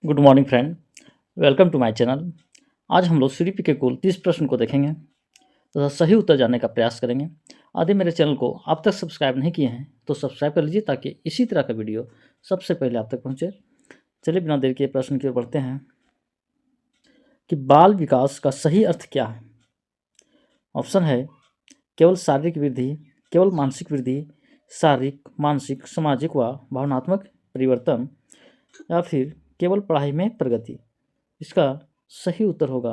Good morning friend. Welcome to my channel. आज हम लोग सीडीपी के कुल 30 प्रश्न को देखेंगे तथा सही उत्तर जानने का प्रयास करेंगे। यदि मेरे चैनल को आप तक सब्सक्राइब नहीं किए हैं तो सब्सक्राइब कर लीजिए ताकि इसी तरह का वीडियो सबसे पहले आप तक पहुंचे। चलिए बिना देर के प्रश्न की ओर बढ़ते हैं कि बाल विकास का सही अर्थ क्या है। ऑप्शन है केवल शारीरिक वृद्धि, केवल मानसिक वृद्धि, शारीरिक, मानसिक, सामाजिक व भावनात्मक परिवर्तन, या फिर केवल पढ़ाई में प्रगति। इसका सही उत्तर होगा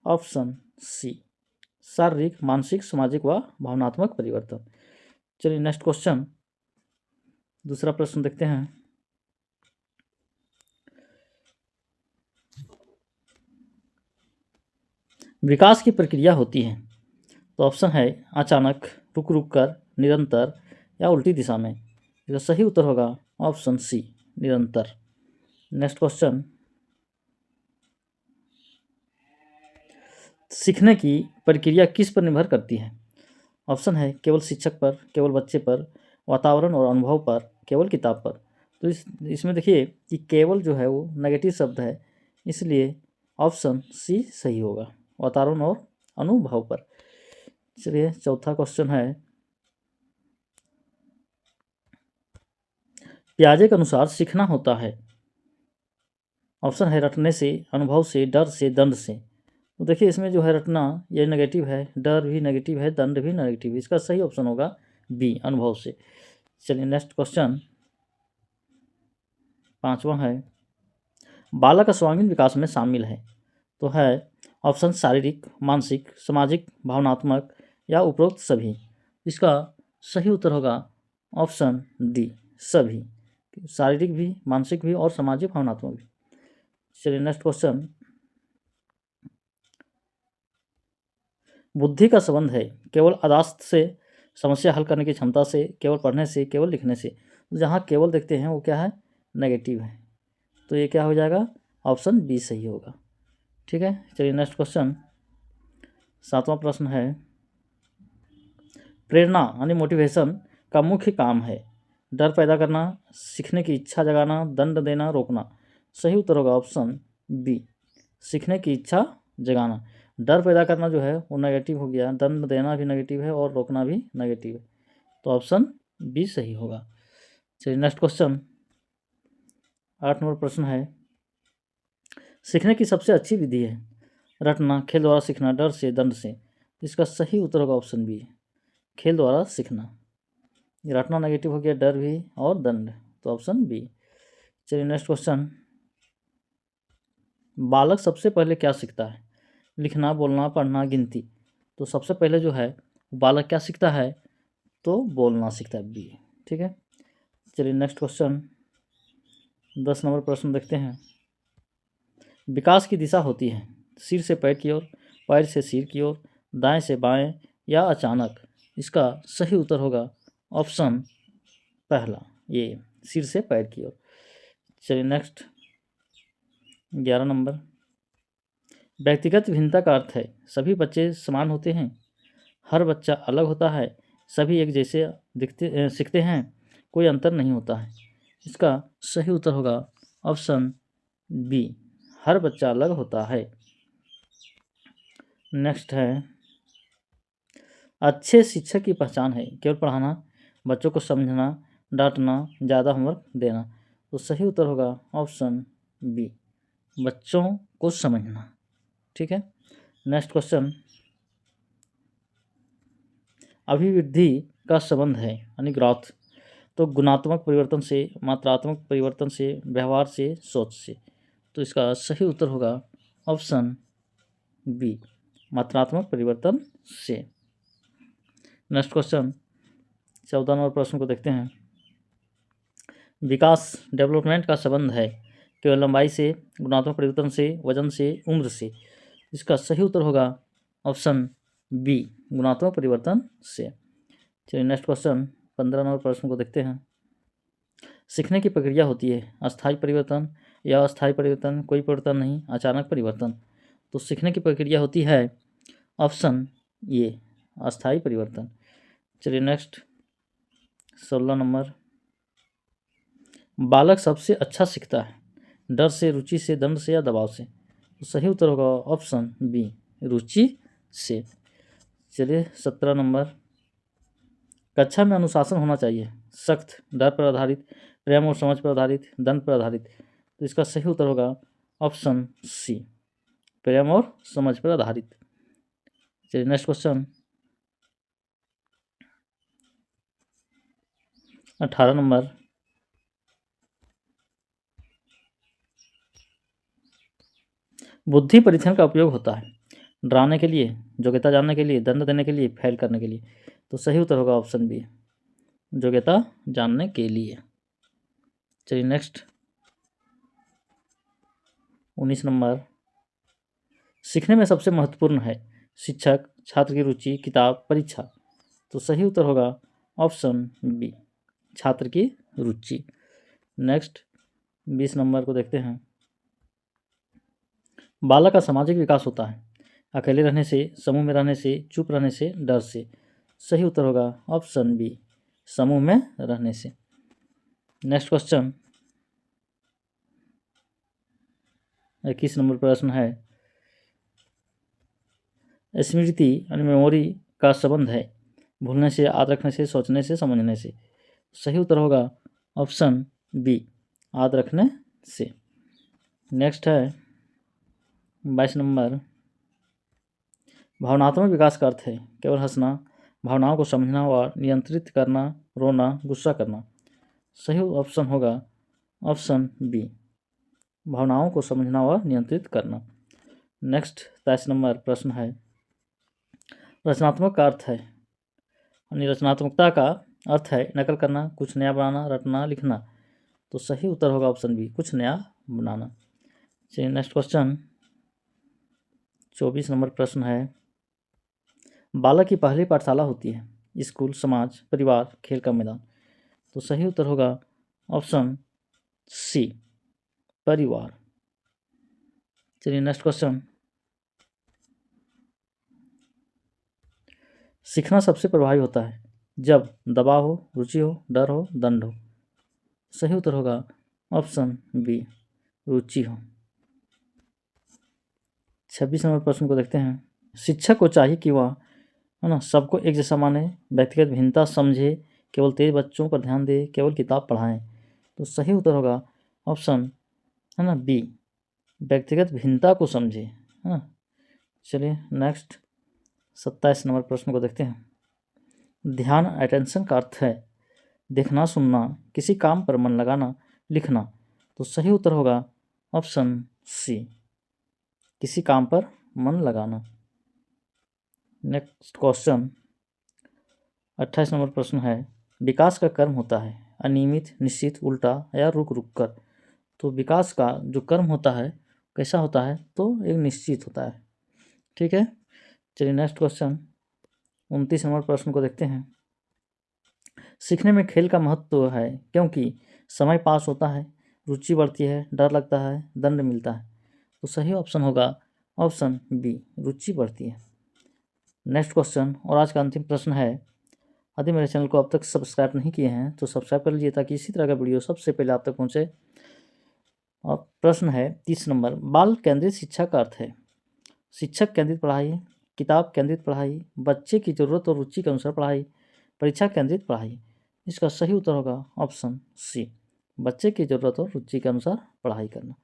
ऑप्शन सी, शारीरिक, मानसिक, सामाजिक व भावनात्मक परिवर्तन। चलिए नेक्स्ट क्वेश्चन, दूसरा प्रश्न देखते हैं। विकास की प्रक्रिया होती है, तो ऑप्शन है अचानक, रुक रुक कर, निरंतर या उल्टी दिशा में। इसका सही उत्तर होगा ऑप्शन सी, निरंतर। नेक्स्ट क्वेश्चन, सीखने की प्रक्रिया किस पर निर्भर करती है। ऑप्शन है केवल शिक्षक पर, केवल बच्चे पर, वातावरण और अनुभव पर, केवल किताब पर। तो इसमें देखिए कि केवल जो है वो नेगेटिव शब्द है, इसलिए ऑप्शन सी सही होगा, वातावरण और अनुभव पर। चलिए चौथा क्वेश्चन है, पियाजे के अनुसार सीखना होता है। ऑप्शन है रटने से, अनुभव से, डर से, दंड से। तो देखिए इसमें जो है रटना ये नेगेटिव है, डर भी नेगेटिव है, दंड भी नेगेटिव है। इसका सही ऑप्शन होगा बी, अनुभव से। चलिए नेक्स्ट क्वेश्चन, पांचवा है, बालक का सर्वांगीण विकास में शामिल है, तो है ऑप्शन शारीरिक, मानसिक, सामाजिक, भावनात्मक या उपरोक्त सभी। इसका सही उत्तर होगा ऑप्शन डी, सभी, शारीरिक भी, मानसिक भी और सामाजिक भावनात्मक भी। चलिए नेक्स्ट क्वेश्चन, बुद्धि का संबंध है केवल अदाश्त से, समस्या हल करने की क्षमता से, केवल पढ़ने से, केवल लिखने से। तो जहाँ केवल देखते हैं वो क्या है, नेगेटिव है, तो ये क्या हो जाएगा, ऑप्शन बी सही होगा। ठीक है, चलिए नेक्स्ट क्वेश्चन, सातवां प्रश्न है, प्रेरणा यानी मोटिवेशन का मुख्य काम है डर पैदा करना, सीखने की इच्छा जगाना, दंड देना, रोकना। सही उत्तर होगा ऑप्शन बी, सीखने की इच्छा जगाना। डर पैदा करना जो है वो नेगेटिव हो गया, दंड देना भी नेगेटिव है और रोकना भी नेगेटिव है, तो ऑप्शन बी सही होगा। चलिए नेक्स्ट क्वेश्चन, 8 नंबर प्रश्न है, सीखने की सबसे अच्छी विधि है रटना, खेल द्वारा सीखना, डर से, दंड से। इसका सही उत्तर होगा ऑप्शन बी, खेल द्वारा सीखना। रटना नेगेटिव हो गया, डर भी और दंड, तो ऑप्शन बी। चलिए नेक्स्ट क्वेश्चन, बालक सबसे पहले क्या सीखता है, लिखना, बोलना, पढ़ना, गिनती। तो सबसे पहले जो है बालक क्या सीखता है, तो बोलना सीखता है, बी। ठीक है, चलिए नेक्स्ट क्वेश्चन, 10 नंबर प्रश्न देखते हैं। विकास की दिशा होती है सिर से पैर की ओर, पैर से सिर की ओर, दाएं से बाएं या अचानक। इसका सही उत्तर होगा ऑप्शन पहला, ये सिर से पैर की ओर। चलिए नेक्स्ट, 11 नंबर, व्यक्तिगत भिन्नता का अर्थ है सभी बच्चे समान होते हैं, हर बच्चा अलग होता है, सभी एक जैसे सीखते हैं, कोई अंतर नहीं होता है। इसका सही उत्तर होगा ऑप्शन बी, हर बच्चा अलग होता है। नेक्स्ट है, अच्छे शिक्षक की पहचान है केवल पढ़ाना, बच्चों को समझना, डांटना, ज़्यादा होमवर्क देना। तो सही उत्तर होगा ऑप्शन बी, बच्चों को समझना। ठीक है, नेक्स्ट क्वेश्चन, अभिवृद्धि का संबंध है यानी ग्रोथ, तो गुणात्मक परिवर्तन से, मात्रात्मक परिवर्तन से, व्यवहार से, सोच से। तो इसका सही उत्तर होगा ऑप्शन बी, मात्रात्मक परिवर्तन से। नेक्स्ट क्वेश्चन, 14 नंबर प्रश्न को देखते हैं। विकास, डेवलपमेंट का संबंध है केवल लंबाई से, गुणात्मक परिवर्तन से, वजन से, उम्र से। इसका सही उत्तर होगा ऑप्शन बी, गुणात्मक परिवर्तन से। चलिए नेक्स्ट क्वेश्चन, 15 नंबर प्रश्न को देखते हैं। सीखने की प्रक्रिया होती है अस्थायी परिवर्तन या अस्थायी परिवर्तन, कोई परिवर्तन नहीं, अचानक परिवर्तन। तो सीखने की प्रक्रिया होती है ऑप्शन ए, अस्थायी परिवर्तन। चलिए नेक्स्ट, 16 नंबर, बालक सबसे अच्छा सीखता है डर से, रुचि से, दंड से या दबाव से? तो सही उत्तर होगा ऑप्शन बी, रुचि से। चलिए 17 नंबर, कक्षा में अनुशासन होना चाहिए, सख्त, डर पर आधारित, प्रेम और समझ पर आधारित, दंड पर आधारित? तो इसका सही उत्तर होगा ऑप्शन सी, प्रेम और समझ पर आधारित। चलिए नेक्स्ट क्वेश्चन 18 नंबर, बुद्धि परीक्षण का उपयोग होता है डराने के लिए, योग्यता जानने के लिए, दंड देने के लिए, फेल करने के लिए? तो सही उत्तर होगा ऑप्शन बी, योग्यता जानने के लिए। चलिए नेक्स्ट 19 नंबर, सीखने में सबसे महत्वपूर्ण है शिक्षक, छात्र की रुचि, किताब, परीक्षा? तो सही उत्तर होगा ऑप्शन बी, छात्र की रुचि। नेक्स्ट 20 नंबर को देखते हैं, बालक का सामाजिक विकास होता है अकेले रहने से, समूह में रहने से, चुप रहने से, डर से? सही उत्तर होगा ऑप्शन बी, समूह में रहने से। नेक्स्ट क्वेश्चन 21 नंबर प्रश्न है, स्मृति यानी मेमोरी का संबंध है भूलने से, याद रखने से, सोचने से, समझने से? सही उत्तर होगा ऑप्शन बी, याद रखने से। नेक्स्ट है 22 नंबर, भावनात्मक विकास का अर्थ है केवल हंसना, भावनाओं को समझना व नियंत्रित करना, रोना, गुस्सा करना? सही ऑप्शन होगा ऑप्शन बी, भावनाओं को समझना व नियंत्रित करना। नेक्स्ट 23 नंबर प्रश्न है, रचनात्मक का अर्थ है यानी रचनात्मकता का अर्थ है नकल करना, कुछ नया बनाना, रटना, लिखना? तो सही उत्तर होगा ऑप्शन बी, कुछ नया बनाना। चलिए नेक्स्ट क्वेश्चन 24 नंबर प्रश्न है, बालक की पहली पाठशाला होती है स्कूल, समाज, परिवार, खेल का मैदान? तो सही उत्तर होगा ऑप्शन सी, परिवार। चलिए नेक्स्ट क्वेश्चन, सीखना सबसे प्रभावी होता है जब दबाव हो, रुचि हो, डर हो, दंड हो? सही उत्तर होगा ऑप्शन बी, रुचि हो। 26 नंबर प्रश्न को देखते हैं, शिक्षक को चाहिए कि वह है ना सबको एक जैसा माने, व्यक्तिगत भिन्नता समझे, केवल तेज बच्चों पर ध्यान दे, केवल किताब पढ़ाएं? तो सही उत्तर होगा ऑप्शन है ना बी, व्यक्तिगत भिन्नता को समझे, है ना। चलिए नेक्स्ट 27 नंबर प्रश्न को देखते हैं, ध्यान अटेंशन का अर्थ है देखना, सुनना, किसी काम पर मन लगाना, लिखना? तो सही उत्तर होगा ऑप्शन सी, किसी काम पर मन लगाना। नेक्स्ट क्वेश्चन 28 नंबर प्रश्न है, विकास का कर्म होता है अनियमित, निश्चित, उल्टा या रुक रुक कर? तो विकास का जो कर्म होता है कैसा होता है? तो एक निश्चित होता है, ठीक है। चलिए नेक्स्ट क्वेश्चन 29 नंबर प्रश्न को देखते हैं, सीखने में खेल का महत्व है क्योंकि समय पास होता है, रुचि बढ़ती है, डर लगता है, दंड मिलता है? तो सही ऑप्शन होगा ऑप्शन बी, रुचि बढ़ती है। नेक्स्ट क्वेश्चन और आज का अंतिम प्रश्न है, यदि मेरे चैनल को अब तक सब्सक्राइब नहीं किए हैं तो सब्सक्राइब कर लीजिए ताकि इसी तरह का वीडियो सबसे पहले आप तक पहुँचे। और प्रश्न है 30 नंबर, बाल केंद्रित शिक्षा का अर्थ है शिक्षक केंद्रित पढ़ाई, किताब केंद्रित पढ़ाई, बच्चे की ज़रूरत और रुचि के अनुसार पढ़ाई, परीक्षा केंद्रित पढ़ाई? इसका सही उत्तर होगा ऑप्शन सी, बच्चे की ज़रूरत और रुचि के अनुसार पढ़ाई करना।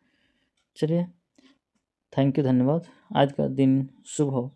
चलिए थैंक यू, धन्यवाद। आज का दिन शुभ हो।